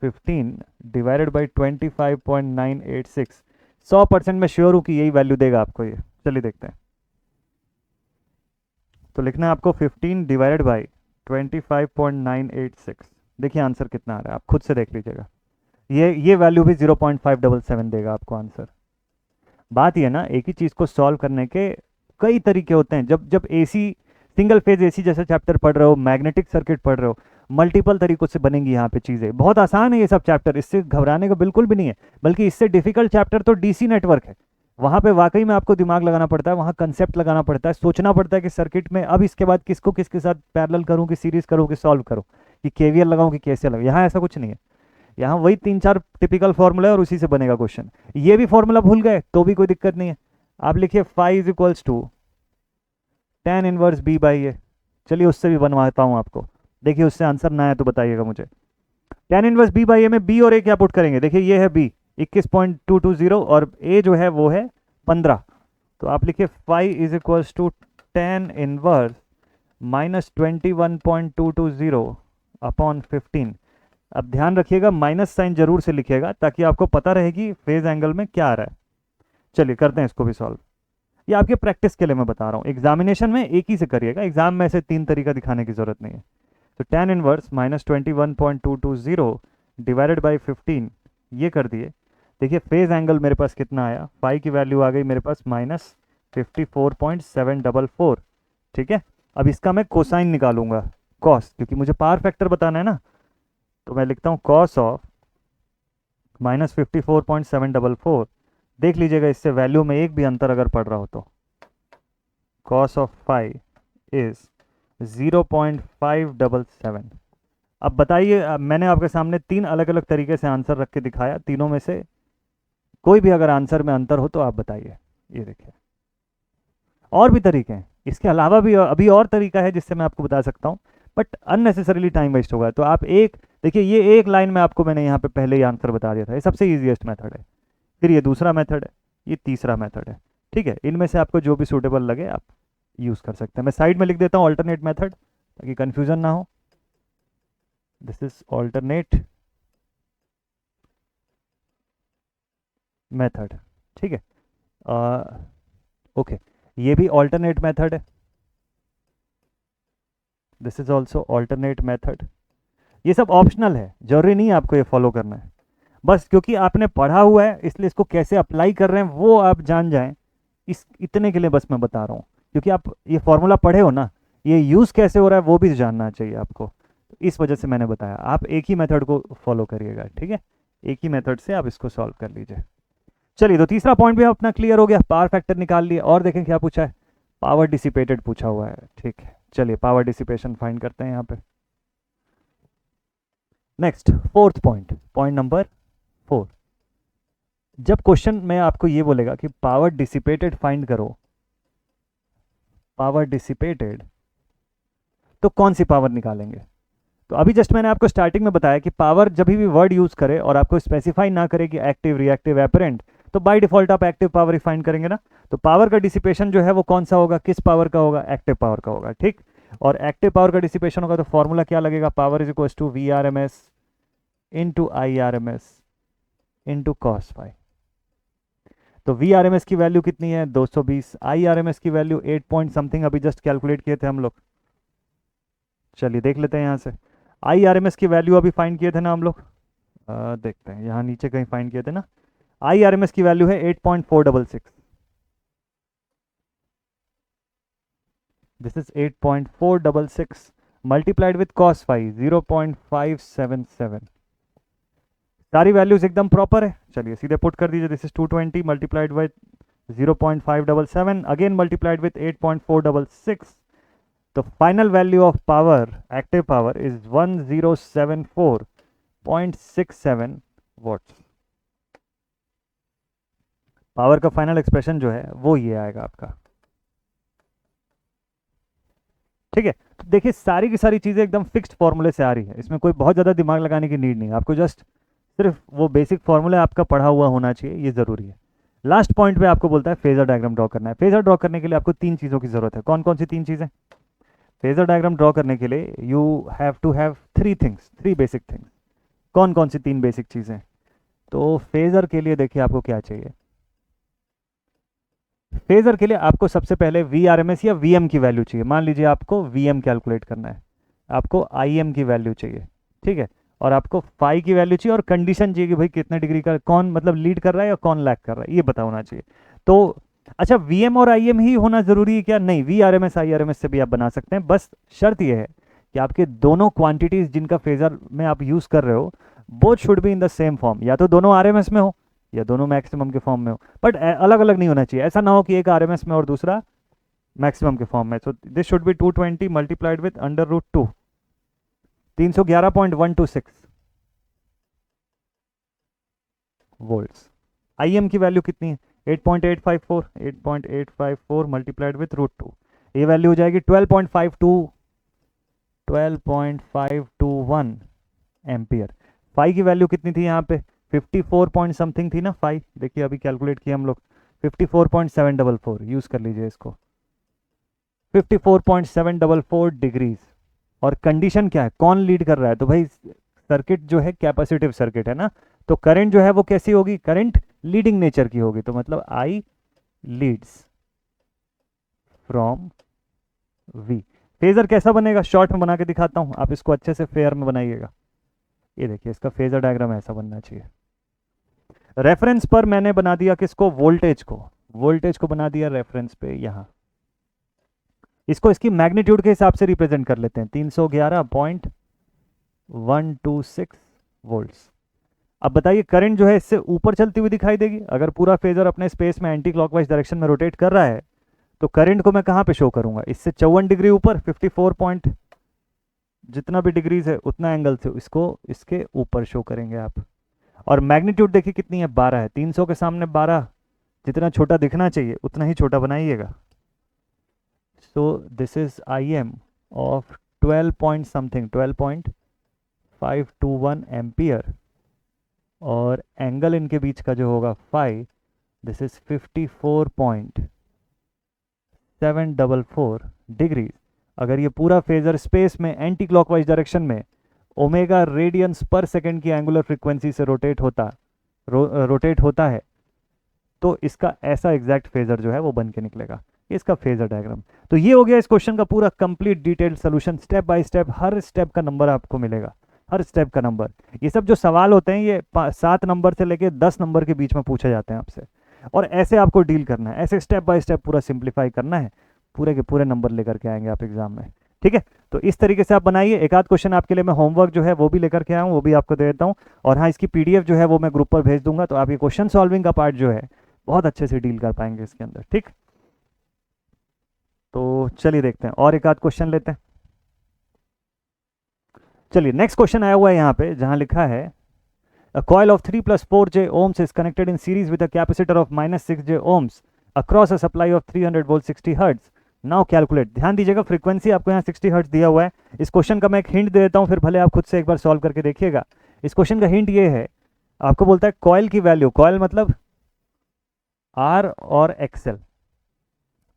15 डिवाइडेड बाई 25.986, 100% मैं श्योर हूं कि यही वैल्यू देगा आपको ये। चलिए देखते हैं। तो लिखना है आपको 15 डिवाइडेड बाई 25.986, देखिए आंसर कितना आ रहा है, आप खुद से देख लीजिएगा। ये वैल्यू भी 0.577 देगा आपको आंसर। बात ये ना, एक ही चीज़ को सॉल्व करने के कई तरीके होते हैं। जब जब एसी, सिंगल फेज एसी जैसा चैप्टर पढ़ रहे हो, मैग्नेटिक सर्किट पढ़ रहे हो, मल्टीपल तरीकों से बनेंगी यहाँ पे चीज़ें। बहुत आसान है ये सब चैप्टर, इससे घबराने का बिल्कुल भी नहीं है, बल्कि इससे डिफिकल्ट चैप्टर तो डीसी नेटवर्क है। वहाँ पे वाकई में आपको दिमाग लगाना पड़ता है, वहाँ कंसेप्ट लगाना पड़ता है, सोचना पड़ता है कि सर्किट में अब इसके बाद किसको किसके साथ पैरेलल करूँ, कि सीरीज करूँ, कि सॉल्व करूँ, कि केवीएल लगाऊँ कि कैसे लगाऊँ। यहाँ ऐसा कुछ नहीं है, यहाँ वही 3-4 टिपिकल फॉर्मूला है और उसी से बनेगा क्वेश्चन। ये भी फॉर्मूला भूल गए तो भी कोई दिक्कत नहीं है, आप लिखिए phi is equals to tan inverse B by A. चलिए उससे भी बनवाता हूँ आपको, देखिए उससे आंसर ना आए तो बताइएगा मुझे। tan इनवर्स बी बाई ए में बी और ए क्या पुट करेंगे, देखिए ये है बी 21.220 और ए जो है वो है 15, तो आप लिखिए phi is equals to tan inverse minus 21.220 upon 15। अब ध्यान रखिएगा माइनस साइन जरूर से लिखिएगा ताकि आपको पता रहे कि फेज एंगल में क्या आ रहा है। चलिए करते हैं इसको भी सॉल्व, ये आपके प्रैक्टिस के लिए मैं बता रहा हूँ, एग्जामिनेशन में एक ही से करिएगा, एग्जाम में ऐसे 3 तरीका दिखाने की जरूरत नहीं है। तो tan inverse minus 21.220 divided by 15 ये कर दिए। देखिए फेज एंगल मेरे पास कितना आया, फाई की वैल्यू आ गई मेरे पास माइनस 54.744। ठीक है, अब इसका मैं कोसाइन निकालूंगा, कॉस, क्योंकि मुझे पावर फैक्टर बताना है ना, तो मैं लिखता हूँ कॉस ऑफ माइनस 54.744। देख लीजिएगा इससे वैल्यू में एक भी अंतर अगर पड़ रहा हो तो कॉस ऑफ फाई इज 0.577। अब बताइए, मैंने आपके सामने 3 अलग अलग तरीके से आंसर रख के दिखाया, तीनों में से कोई भी अगर आंसर में अंतर हो तो आप बताइए। ये देखिए और भी तरीके हैं, इसके अलावा भी अभी और तरीका है जिससे मैं आपको बता सकता हूँ, बट अननेसेसरीली टाइम वेस्ट होगा। तो आप एक देखिए, ये एक लाइन में आपको मैंने यहाँ पे पहले ही आंसर बता दिया था, ये सबसे ईजीएस्ट मेथड है। फिर ये दूसरा मेथड है, ये तीसरा मेथड है। ठीक है, इनमें से आपको जो भी सूटेबल लगे आप यूज़ कर सकते हैं। मैं साइड में लिख देता हूँ ऑल्टरनेट मेथड ताकि कन्फ्यूजन ना हो। This is alternate method. ठीक है, ओके, ये भी ऑल्टरनेट मेथड है, this is also alternate method. ये सब ऑप्शनल है, जरूरी नहीं है आपको ये फॉलो करना है, बस क्योंकि आपने पढ़ा हुआ है इसलिए इसको कैसे अप्लाई कर रहे हैं वो आप जान जाएं, इस इतने के लिए बस मैं बता रहा हूँ। क्योंकि आप ये फॉर्मूला पढ़े हो ना, ये यूज़ कैसे हो रहा है वो भी जानना चाहिए आपको, इस वजह से मैंने बताया। आप एक ही मेथड को फॉलो करिएगा, ठीक है, एक ही मेथड से आप इसको सॉल्व कर लीजिए। चलिए, तो तीसरा पॉइंट भी अपना क्लियर हो गया, पावर फैक्टर निकाल लिए। और देखें क्या पूछा है, पावर डिसिपेटेड पूछा हुआ है। ठीक है, चलिए पावर डिसिपेशन फाइंड करते हैं यहाँ पे। Next fourth point, point number 4, जब क्वेश्चन में आपको ये बोलेगा कि पावर डिसिपेटेड फाइंड करो, पावर डिसिपेटेड, तो कौन सी पावर निकालेंगे। तो अभी जस्ट मैंने आपको स्टार्टिंग में बताया कि पावर जब भी वर्ड यूज करे और आपको स्पेसिफाई ना करे कि एक्टिव, रिएक्टिव, एपरेंट, तो बाय डिफॉल्ट आप एक्टिव पावर ही फाइंड करेंगे ना। तो पावर का डिसिपेशन जो है वो कौन सा होगा, किस पावर का होगा, एक्टिव पावर का होगा। ठीक, और एक्टिव पावर का डिसिपेशन होगा तो फॉर्मूला क्या लगेगा, power is equal to V R M S into I R M S into cos phi. तो वी आर एम एस की वैल्यू कितनी है 220, आई आर एम एस की वैल्यू 8 पॉइंट समथिंग अभी जस्ट कैलकुलेट किए थे हम लोग। चलिए देख लेते हैं यहाँ से, आई आर एम एस की वैल्यू अभी फाइंड किए थे ना हम लोग, देखते हैं यहाँ नीचे कहीं फाइंड किए थे ना। आई आर एम एस की वैल्यू है 8.466, this is 8.466 multiplied with cos phi 0.577। सारी वैल्यूज एकदम प्रॉपर है, चलिए सीधे पुट कर दीजिए। This is 220 multiplied with 0.577 again multiplied with 8.466। तो final value of power, active power is 1074.67 watts. Power का फाइनल एक्सप्रेशन जो है वो ये आएगा आपका। ठीक है, तो देखिए सारी की सारी चीज़ें एकदम फिक्स्ड फॉर्मूले से आ रही है, इसमें कोई बहुत ज़्यादा दिमाग लगाने की नीड नहीं है आपको, जस्ट सिर्फ वो बेसिक फॉर्मूला आपका पढ़ा हुआ होना चाहिए, ये ज़रूरी है। लास्ट पॉइंट पे आपको बोलता है फेजर डायग्राम ड्रॉ करना है। फेजर ड्रॉ करने के लिए आपको 3 चीज़ों की ज़रूरत है। कौन कौन सी 3 चीज़ें, फेजर डायग्राम ड्रॉ करने के लिए you have to have 3 things, 3 basic things. कौन कौन सी 3 बेसिक चीज़ें, तो फेजर के लिए देखिए आपको क्या चाहिए। फेजर के लिए आपको सबसे पहले VRMS या VM की वैल्यू चाहिए। मान लीजिए आपको VM कैलकुलेट करना है, आपको IM की वैल्यू चाहिए, ठीक है, और आपको फाई की वैल्यू चाहिए, और कंडीशन चाहिए कि भाई कितने डिग्री का कौन मतलब लीड कर रहा है या कौन लैग कर रहा है, ये पता होना चाहिए। तो अच्छा, वीएम और आईएम ही होना जरूरी है क्या? नहीं, V R M S I R M S से भी आप बना सकते हैं, बस शर्त यह है कि आपके दोनों क्वांटिटीज जिनका फेजर में आप यूज कर रहे हो both should be in the same form, या तो दोनों आरएमएस में हो या दोनों मैक्सिमम के फॉर्म में हो, बट अलग अलग नहीं होना चाहिए। ऐसा ना हो कि एक आरएमएस में और दूसरा मैक्सिमम के फॉर्म में। So this should be 220 multiplied with √2, 311.126 volts. IM की वैल्यू कितनी है? 8.854, 8.854 मल्टीप्लाइड विथ √2, ये वैल्यू हो जाएगी 12.521 एम्पियर। फाई की वैल्यू कितनी थी यहाँ पे? 54 पॉइंट समथिंग थी ना फाई, देखिए अभी कैलकुलेट किया हम लोग, 54.744 यूज कर लीजिए इसको, 54.744 डिग्रीज। और कंडीशन क्या है, कौन लीड कर रहा है? तो भाई सर्किट जो है कैपेसिटिव सर्किट है ना, तो करंट जो है वो कैसी होगी? करंट लीडिंग नेचर की होगी, तो मतलब आई लीड्स फ्रॉम वी। फेजर कैसा बनेगा? शॉर्ट में बना के दिखाता हूं, आप इसको अच्छे से फेयर में बनाइएगा। ये देखिए इसका फेजर डायग्राम ऐसा बनना चाहिए। रेफरेंस पर मैंने बना दिया किसको? वोल्टेज को, वोल्टेज को बना दिया रेफरेंस पे यहां। इसको इसकी मैग्नीट्यूड के हिसाब से रिप्रेजेंट कर लेते हैं, 311.126 वोल्ट्स। अब बताइए करंट जो है इससे ऊपर चलती हुई दिखाई देगी। अगर पूरा फेजर अपने स्पेस में एंटी क्लॉकवाइज डायरेक्शन में रोटेट कर रहा है तो करंट को मैं कहां पे शो करूंगा? इससे 54 डिग्री ऊपर, 54 पॉइंट जितना भी डिग्रीज है उतना एंगल से इसको इसके ऊपर शो करेंगे आप। और मैग्नीट्यूड देखिए कितनी है? 12 है। 300 के सामने 12 जितना छोटा दिखना चाहिए उतना ही छोटा बनाइएगा। So this is I am of 12 point something, 12.521 ampere, और एंगल इनके बीच का जो होगा फाई, दिस इज 54.744 डिग्री। अगर ये पूरा फेजर स्पेस में एंटी क्लॉकवाइज डायरेक्शन में ओमेगा रेडियंस पर सेकंड की एंगुलर फ्रीक्वेंसी से रोटेट होता है तो इसका ऐसा एग्जैक्ट फेजर जो है वो बन के निकलेगा। इसका फेजर डायग्राम। तो ये हो गया इस क्वेश्चन का पूरा complete detailed solution, step by step, her step का नंबर आपको मिलेगा, हर स्टेप का नंबर। ये सब जो सवाल होते हैं ये 7 नंबर से लेके 10 नंबर के बीच में पूछे जाते हैं आपसे, और ऐसे आपको डील करना है, ऐसे स्टेप बाय स्टेप पूरा सिंप्लीफाई करना है, पूरे के पूरे नंबर लेकर के आएंगे आप एग्जाम में। ठीक है, तो इस तरीके से आप बनाइए। एक आध क्वेश्चन आपके लिए मैं होमवर्क जो है वो भी लेकर के आया हूँ, वो भी आपको दे देता हूँ। और हाँ, इसकी पीडीएफ जो है वो मैं ग्रुप पर भेज दूंगा, तो आप ये क्वेश्चन सॉल्विंग का पार्ट जो है बहुत अच्छे से डील कर पाएंगे इसके अंदर। ठीक, तो चलिए देखते हैं और एक आध क्वेश्चन लेते हैं। चलिए नेक्स्ट क्वेश्चन आया हुआ है यहाँ पे, जहाँ लिखा है A coil of 3 + 4J ohms is connected in series with a capacitor of -6J ohms across a supply of 300 volt 60 Hz. Now calculate. ध्यान दीजिएगा, फ्रीक्वेंसी आपको यहाँ 60 हर्ट्ज दिया हुआ है। इस क्वेश्चन का मैं एक हिंट दे देता हूँ, फिर भले आप खुद से एक बार सॉल्व करके देखिएगा। इस क्वेश्चन का हिंट ये है, आपको बोलता है कॉइल की वैल्यू, कॉइल मतलब आर और एक्सएल,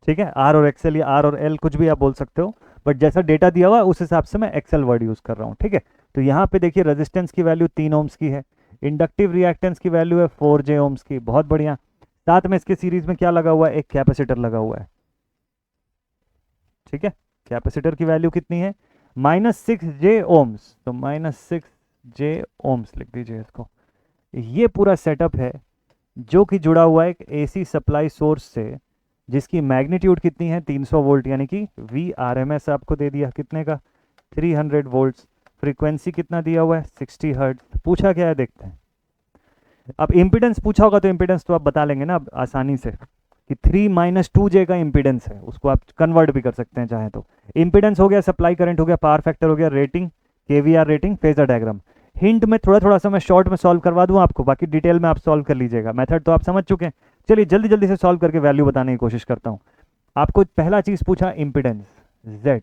ठीक है, आर और एक्सएल या आर और एल कुछ भी आप बोल सकते हो, बट जैसा डेटा दिया हुआ है उस हिसाब से मैं एक्सएल वर्ड यूज कर रहा हूँ। ठीक है, तो यहाँ पे देखिए रेजिस्टेंस की वैल्यू 3 ओम्स की है, इंडक्टिव रिएक्टेंस की वैल्यू है 4J ओम्स की, बहुत बढ़िया। साथ में इसके सीरीज में क्या लगा हुआ है? एक कैपेसिटर लगा हुआ है। ठीक है, कैपेसिटर की वैल्यू कितनी है? -6J ओम्स, तो -6J ओम्स लिख दीजिए इसको। ये पूरा सेटअप है जो कि जुड़ा हुआ है एक एसी सप्लाई सोर्स से, जिसकी मैग्नीट्यूड कितनी है? 300 वोल्ट, यानी कि VRMS आपको दे दिया कितने का? 300 वोल्ट्स। फ्रीक्वेंसी कितना दिया हुआ है? 60 हर्ट्ज। पूछा क्या है देखते हैं। अब इम्पीडेंस पूछा होगा तो इम्पीडेंस तो आप बता लेंगे ना अब आसानी से कि 3 - 2J का इम्पीडेंस है, उसको आप कन्वर्ट भी कर सकते हैं चाहे तो। इम्पीडेंस हो गया, सप्लाई करंट हो गया, पावर फैक्टर हो गया, rating, KVR rating, phasor diagram. Hint में थोड़ा थोड़ा सा मैं शॉर्ट में सॉल्व करवा दूं आपको, बाकी डिटेल में आप सॉल्व कर लीजिएगा। मेथड तो आप समझ चुके हैं। चलिए जल्दी जल्दी से सॉल्व करके वैल्यू बताने की कोशिश करता हूँ। आपको पहला चीज पूछा इम्पीडेंस Z,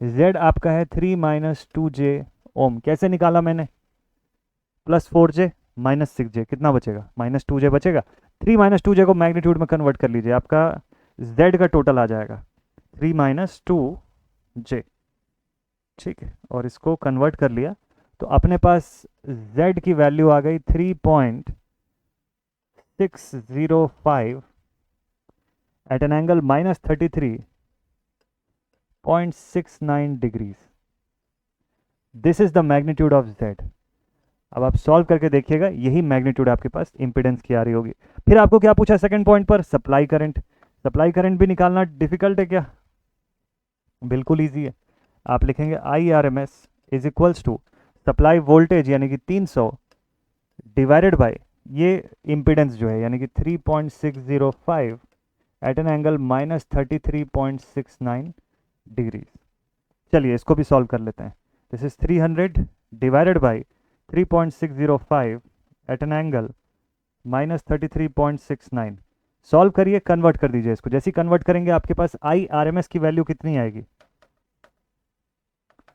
Z आपका है 3 - 2J ओम। कैसे निकाला मैंने? +4J -6J, कितना बचेगा? -2J बचेगा। 3 - 2J को मैग्नीट्यूड में कन्वर्ट कर लीजिए, आपका Z का टोटल आ जाएगा 3 - 2J। ठीक है, और इसको कन्वर्ट कर लिया तो अपने पास Z की वैल्यू आ गई 3.605 at an angle -33.69 degrees. This is the magnitude of Z। अब आप सॉल्व करके देखिएगा, यही मैग्नीट्यूड आपके पास इंपीडेंस की आ रही होगी। फिर आपको क्या पूछा सेकंड पॉइंट पर? Supply current. सप्लाई करंट भी निकालना डिफिकल्ट है क्या? बिल्कुल ईजी है। आप लिखेंगे I R M S is equals to supply voltage यानी कि 300 डिवाइडेड बाय ये इम्पिडेंस जो है यानी कि 3.605 एट एन एंगल -33.69 डिग्रीज। चलिए इसको भी सॉल्व कर लेते हैं। This is 300 divided by 3.605 at an angle -33.69। Solve करिए, कन्वर्ट कर दीजिए इसको। जैसे ही कन्वर्ट करेंगे आपके पास आई आर एम एस की वैल्यू कितनी आएगी?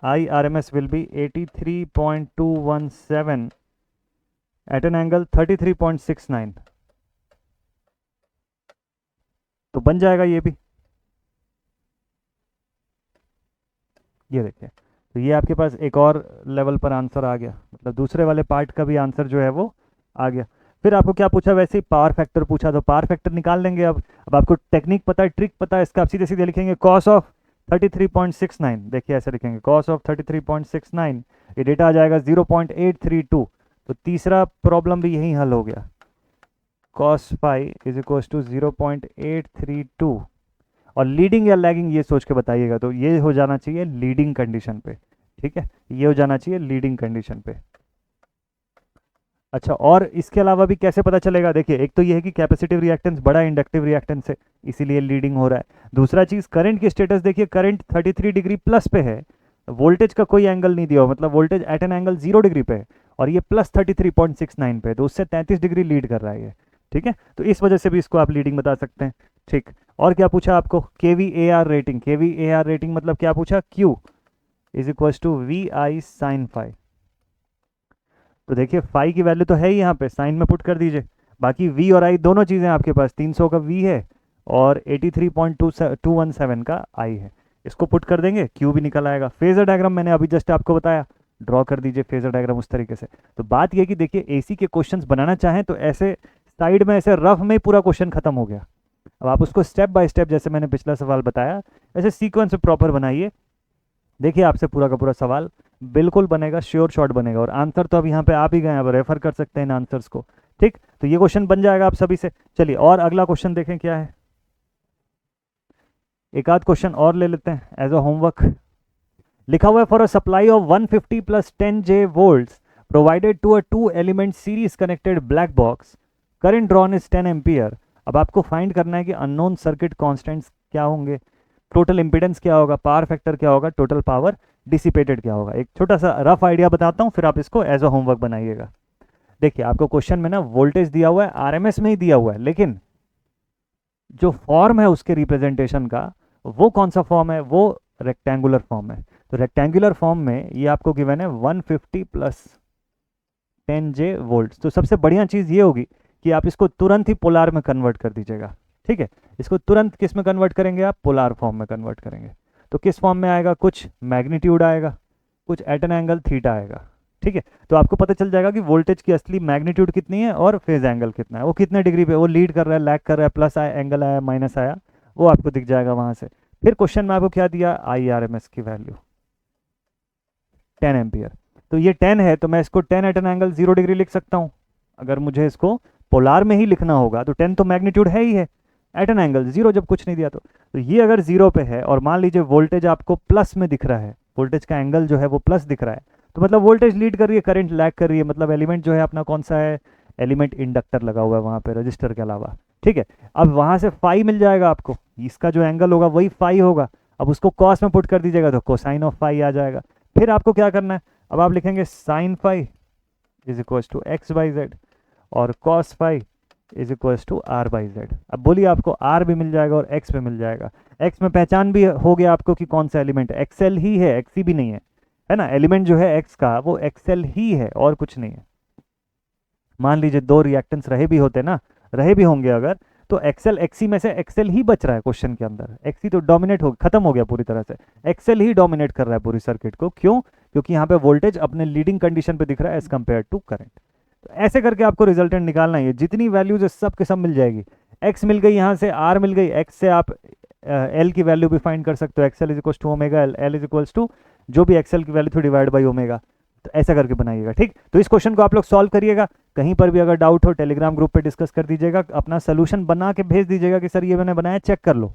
I R M S will be 83.217 at an angle 33.69। तो बन जाएगा ये भी। ये देखिए, तो ये आपके पास एक और लेवल पर आंसर आ गया, मतलब दूसरे वाले पार्ट का भी आंसर जो है वो आ गया। फिर आपको क्या पूछा? वैसे ही पावर फैक्टर पूछा, तो पावर फैक्टर निकाल लेंगे। अब आपको टेक्निक पता है, ट्रिक पता है इसका। आप सीधे सीधे लिखेंगे कॉस ऑफ 33.69। देखिए ऐसे लिखेंगे कॉस ऑफ 33.69, ये डेटा आ जाएगा 0.832। तो तीसरा प्रॉब्लम भी यही हल हो गया। Cos phi is equal to 0.832। और लीडिंग या लैगिंग ये सोच के बताइएगा, तो ये हो जाना चाहिए लीडिंग कंडीशन पे। ठीक है, ये हो जाना चाहिए लीडिंग कंडीशन पे। अच्छा, और इसके अलावा भी कैसे पता चलेगा? देखिए, एक तो ये है कि कैपेसिटिव रिएक्टेंस बड़ा इंडक्टिव रिएक्टेंस है, इसीलिए लीडिंग हो रहा है। दूसरा चीज, करंट की स्टेटस देखिए, करंट 33 डिग्री प्लस पे है, वोल्टेज का कोई एंगल नहीं दिया हो, मतलब voltage at an angle 0 degree पे है, और ये प्लस 33.69 पे है, तो उससे 33 डिग्री लीड कर रहा है ये। ठीक है, तो इस वजह से भी इसको आप लीडिंग बता सकते हैं। ठीक, और क्या पूछा आपको? KVAR rating. KVAR रेटिंग मतलब क्या पूछा? Q is equal to VI sine phi. तो देखिए फाई की वैल्यू तो है ही यहाँ पे, साइन में पुट कर दीजिए। बाकी V और I दोनों चीज़ें आपके पास, 300 का V है और 83.217 का I है। इसको पुट कर देंगे, Q भी निकल आएगा। फेजर डायग्राम मैंने अभी जस्ट आपको बताया, ड्रॉ कर दीजिए फेजर डायग्राम उस तरीके से। तो बात यह कि देखिए AC के क्वेश्चंस बनाना चाहें तो ऐसे साइड में ऐसे रफ में पूरा क्वेश्चन खत्म हो गया। अब आप उसको स्टेप बाय स्टेप, जैसे मैंने पिछला सवाल बताया, ऐसे सीक्वेंस में प्रॉपर बनाइए। देखिए आपसे पूरा का पूरा सवाल बिल्कुल बनेगा, श्योर शॉट बनेगा। और आंसर तो अब यहाँ पे आप ही गए, अब रेफर कर सकते हैं इन आंसर्स को। ठीक, तो ये क्वेश्चन बन जाएगा आप सभी से। चलिए और अगला क्वेश्चन देखें क्या है। एक आध क्वेश्चन और ले लेते हैं एज अ होमवर्क। लिखा हुआ है for a supply of 150 plus 10 J volts provided to a 2 element series connected black box, current drawn is 10 ampere. अब आपको फाइंड करना है कि अननोन सर्किट कांस्टेंट्स क्या होंगे, टोटल इंपीडेंस क्या होगा, पावर फैक्टर क्या होगा, टोटल पावर डिसिपेटेड क्या होगा। एक छोटा सा रफ आइडिया बताता हूँ, फिर आप इसको एज अ होमवर्क बनाइएगा। देखिए आपको क्वेश्चन में ना वोल्टेज दिया हुआ है, आरएमएस में ही दिया हुआ है, लेकिन जो फॉर्म है उसके रिप्रेजेंटेशन का, वो कौन सा फॉर्म है? वो रेक्टेंगुलर फॉर्म है। तो रेक्टेंगुलर फॉर्म में ये आपको गिवन है 150 प्लस 10 J वोल्ट। तो सबसे बढ़िया चीज़ ये होगी कि आप इसको तुरंत ही पोलार में कन्वर्ट कर दीजिएगा। ठीक है, इसको तुरंत किस में कन्वर्ट करेंगे? आप पोलार फॉर्म में कन्वर्ट करेंगे। तो किस फॉर्म में आएगा? कुछ मैग्नीट्यूड आएगा, कुछ एट एन एंगल थीटा आएगा। ठीक है, तो आपको पता चल जाएगा कि वोल्टेज की असली मैग्नीट्यूड कितनी है और फेज एंगल कितना है, वो कितने डिग्री पे वो लीड कर रहा है, लैग कर रहा है, प्लस आया एंगल आया, माइनस आया, वो आपको दिख जाएगा वहां से। फिर क्वेश्चन में आपको क्या दिया? IRMS की वैल्यू 10 एम्पियर। तो ये 10 है, तो मैं इसको 10 एट एन एंगल 0 डिग्री लिख सकता हूँ। अगर मुझे इसको पोलार में ही लिखना होगा तो 10 तो मैग्नीट्यूड है ही है, एट एन एंगल 0 जब कुछ नहीं दिया तो ये अगर 0 पे है और मान लीजिए वोल्टेज आपको प्लस में दिख रहा है, वोल्टेज का एंगल जो है वो प्लस दिख रहा है, तो मतलब वोल्टेज लीड कर रही है, करंट लैग कर रही है, मतलब एलिमेंट जो है अपना कौन सा है? एलिमेंट इंडक्टर लगा हुआ है वहाँ पे, रजिस्टर के अलावा। ठीक है, अब वहाँ से फाई मिल जाएगा आपको, इसका जो एंगल होगा वही फाई होगा। अब उसको कॉस में पुट कर दीजिएगा तो कोसाइन ऑफ फाई आ जाएगा। फिर आपको क्या करना है? अब आप लिखेंगे sine phi is equal to X by Z और cos phi is equal to R by Z. अब बोलिए आपको आर भी मिल जाएगा और एक्स भी मिल जाएगा। एक्स में पहचान भी हो गया आपको कि कौन सा एलिमेंट है, एक्सएल ही है, एक्सी भी नहीं है ना। एलिमेंट जो है एक्स का वो एक्सएल ही है और कुछ नहीं है। मान लीजिए दो रिएक्टेंस रहे भी होते ना, रहे भी होंगे अगर, तो एक्सएल एक्सी में से एक्सएल ही बच रहा है क्वेश्चन के अंदर। एक्सी तो डोमिनेट हो, खत्म हो गया पूरी तरह से, एक्सएल ही डोमिनेट कर रहा है पूरी सर्किट को। क्यों? क्योंकि यहाँ पे वोल्टेज अपने लीडिंग कंडीशन पे दिख रहा है एज कंपेयर टू करंट। तो ऐसे करके आपको रिजल्टेंट निकालना है। जितनी वैल्यूज है सब के सब मिल जाएगी। एक्स मिल गई, यहाँ से आर मिल गई, एक्स से आप एल की वैल्यू भी फाइंड कर सकते हो, XL is equal to omega L, L is equal to जो भी एक्सएल की वैल्यू थी डिवाइड बाई ओमेगा। तो ऐसा करके बनाइएगा, ठीक। तो इस क्वेश्चन को आप लोग सॉल्व करिएगा, कहीं पर भी अगर डाउट हो टेलीग्राम ग्रुप पे डिस्कस कर दीजिएगा, अपना सोल्यूशन बना के भेज दीजिएगा कि सर ये मैंने बनाया, चेक कर लो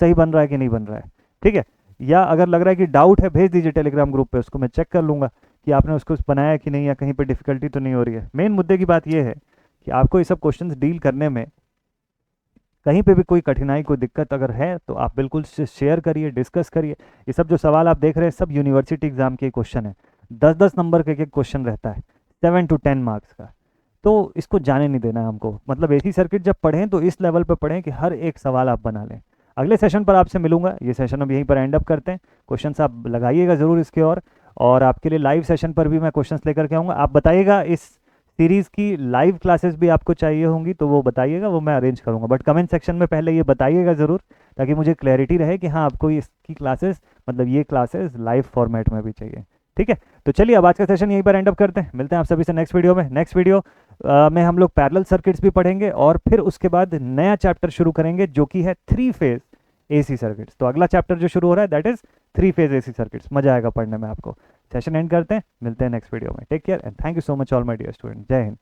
सही बन रहा है कि नहीं बन रहा है, ठीक है। या अगर लग रहा है कि डाउट है, भेज दीजिए टेलीग्राम ग्रुप पे, उसको मैं चेक कर लूँगा कि आपने उसको बनाया कि नहीं, या कहीं पर डिफिकल्टी तो नहीं हो रही है। मेन मुद्दे की बात यह है कि आपको ये सब क्वेश्चन डील करने में कहीं पे भी कोई कठिनाई, कोई दिक्कत अगर है तो आप बिल्कुल शेयर करिए, डिस्कस करिए। ये सब जो सवाल आप देख रहे हैं सब यूनिवर्सिटी एग्जाम के क्वेश्चन है, 10-10 नंबर के एक क्वेश्चन रहता है, 7 to 10 मार्क्स का। तो इसको जाने नहीं देना है हमको, मतलब एसी सर्किट जब पढ़ें तो इस लेवल पर पढ़ें कि हर एक सवाल आप बना लें। अगले सेशन पर आपसे मिलूंगा, ये सेशन अब यहीं पर एंड अप करते हैं। क्वेश्चन आप लगाइएगा ज़रूर इसके, और आपके लिए लाइव सेशन पर भी मैं क्वेश्चंस लेकर के आऊँगा। आप बताइएगा इस सीरीज़ की लाइव क्लासेस भी आपको चाहिए होंगी तो वो बताइएगा, वो मैं अरेंज करूँगा, बट कमेंट सेक्शन में पहले ये बताइएगा ज़रूर, ताकि मुझे क्लैरिटी रहे कि हाँ आपको इसकी क्लासेस, मतलब ये क्लासेस लाइव फॉर्मेट में भी चाहिए, ठीक है। तो चलिए अब आज का सेशन यहीं पर एंड अप करते हैं, मिलते हैं आप सभी से नेक्स्ट वीडियो में। नेक्स्ट वीडियो में हम लोग पैरेलल सर्किट्स भी पढ़ेंगे, और फिर उसके बाद नया चैप्टर शुरू करेंगे जो कि है 3 फेज एसी सर्किट्स। तो अगला चैप्टर जो शुरू हो रहा है that is 3 phase AC circuits, मजा आएगा पढ़ने में आपको। सेशन एंड करते हैं, मिलते हैं नेक्स्ट वीडियो में। Take care and thank you so much all my dear student. जय हिंद।